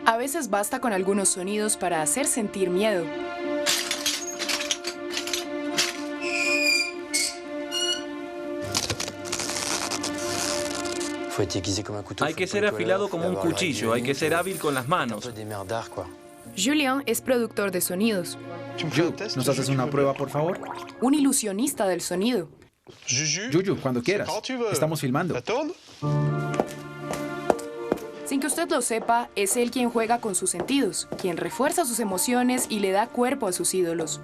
A veces basta con algunos sonidos para hacer sentir miedo. Hay que ser afilado como un cuchillo, hay que ser hábil con las manos. Julien es productor de sonidos, ¿Nos haces una prueba, por favor? un ilusionista del sonido. Yuyu, cuando quieras. Estamos filmando. Sin que usted lo sepa, es él quien juega con sus sentidos, quien refuerza sus emociones y le da cuerpo a sus ídolos.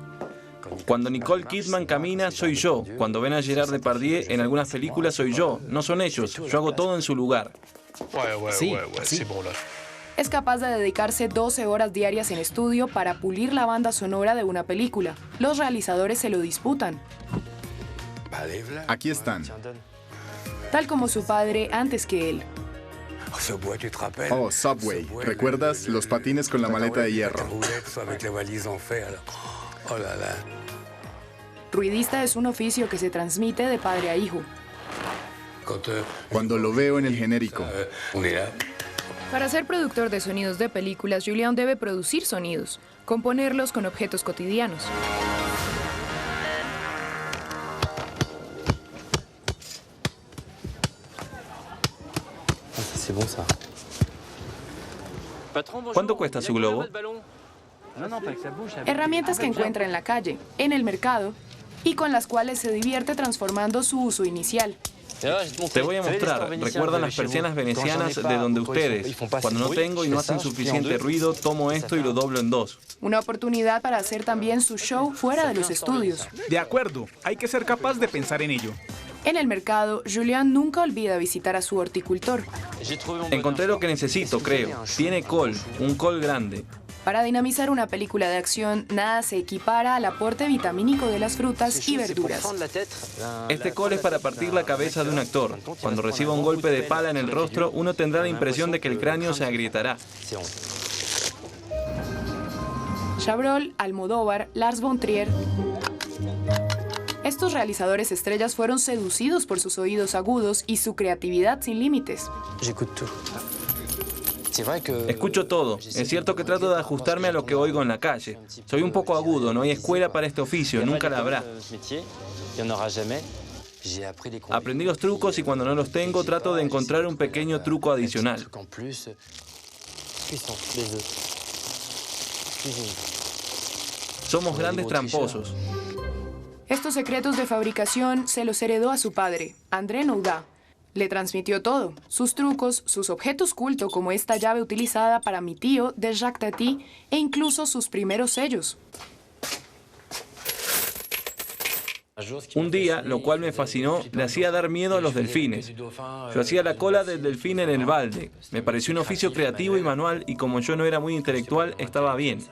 Cuando Nicole Kidman camina, soy yo. Cuando ven a Gerard Depardieu en algunas películas, soy yo. No son ellos. Yo hago todo en su lugar. Sí, sí. Es capaz de dedicarse 12 horas diarias en estudio para pulir la banda sonora de una película. Los realizadores se lo disputan, Aquí están. tal como su padre antes que él. Oh, Subway. ¿Recuerdas los patines con la maleta de hierro? Ruidista es un oficio que se transmite de padre a hijo. Cuando lo veo en el genérico. Para ser productor de sonidos de películas, Julien debe producir sonidos, componerlos con objetos cotidianos. ¿Cuánto cuesta su globo? Herramientas que encuentra en la calle, en el mercado, y con las cuales se divierte transformando su uso inicial. Te voy a mostrar. ¿Recuerdan las persianas venecianas de donde ustedes? Cuando no tengo y no hacen suficiente ruido, tomo esto y lo doblo en dos. Una oportunidad para hacer también su show fuera de los estudios. De acuerdo, hay que ser capaz de pensar en ello. En el mercado, Julien nunca olvida visitar a su horticultor. Encontré lo que necesito, creo. Tiene col, un col grande. Para dinamizar una película de acción, nada se equipara al aporte vitamínico de las frutas y verduras. Este col es para partir la cabeza de un actor. Cuando reciba un golpe de pala en el rostro, uno tendrá la impresión de que el cráneo se agrietará. Chabrol, Almodóvar, Lars von Trier. Estos realizadores estrellas fueron seducidos por sus oídos agudos y su creatividad sin límites. Escucho todo. Es cierto que trato de ajustarme a lo que oigo en la calle. Soy un poco agudo, no hay escuela para este oficio, nunca la habrá. Aprendí los trucos y cuando no los tengo trato de encontrar un pequeño truco adicional. Somos grandes tramposos. Estos secretos de fabricación se los heredó a su padre, André Noudat. Le transmitió todo, sus trucos, sus objetos culto como esta llave utilizada para mi tío de Jacques Tati e incluso sus primeros sellos. Un día, lo cual me fascinó, le hacía dar miedo a los delfines. Yo hacía la cola del delfín en el balde. Me pareció un oficio creativo y manual y como yo no era muy intelectual, estaba bien.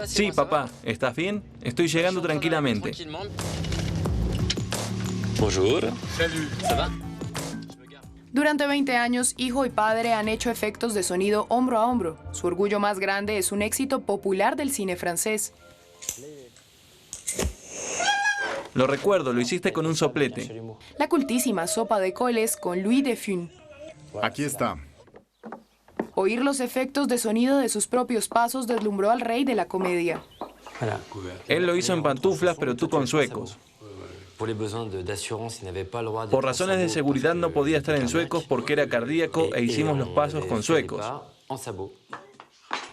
Sí, papá, ¿estás bien? Estoy llegando tranquilamente. Durante 20 años, hijo y padre han hecho efectos de sonido hombro a hombro. Su orgullo más grande es un éxito popular del cine francés. Lo recuerdo, lo hiciste con un soplete. La cultísima sopa de coles con Louis de Funès. Aquí está. Oír los efectos de sonido de sus propios pasos deslumbró al rey de la comedia. Él lo hizo en pantuflas, pero tú con suecos. Por razones de seguridad no podía estar en suecos porque era cardíaco e hicimos los pasos con suecos.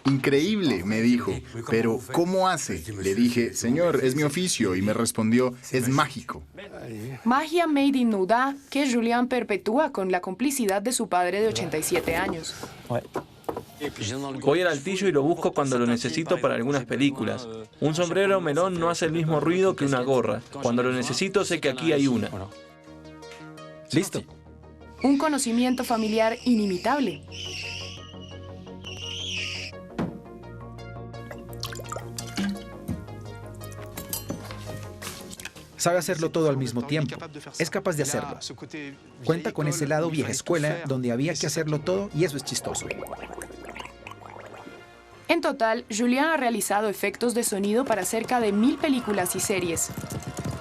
Increíble, me dijo. Pero, ¿cómo hace? Le dije, señor, es mi oficio. Y me respondió, es mágico. Magia made in Noudat que Julien perpetúa con la complicidad de su padre de 87 años. Voy al altillo y lo busco cuando lo necesito para algunas películas. Un sombrero melón no hace el mismo ruido que una gorra. Cuando lo necesito sé que aquí hay una. Listo. Un conocimiento familiar inimitable. Sabe hacerlo todo al mismo tiempo. Es capaz de hacerlo. Cuenta con ese lado vieja escuela donde había que hacerlo todo y eso es chistoso. En total, Julien ha realizado efectos de sonido para cerca de 1000 películas y series.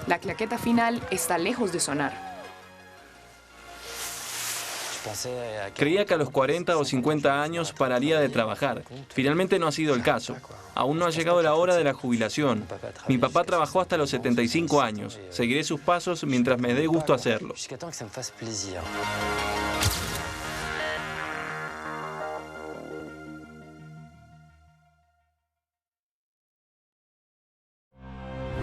La claqueta final está lejos de sonar. Creía que a los 40 o 50 años pararía de trabajar. Finalmente no ha sido el caso. Aún no ha llegado la hora de la jubilación. Mi papá trabajó hasta los 75 años. Seguiré sus pasos mientras me dé gusto hacerlo.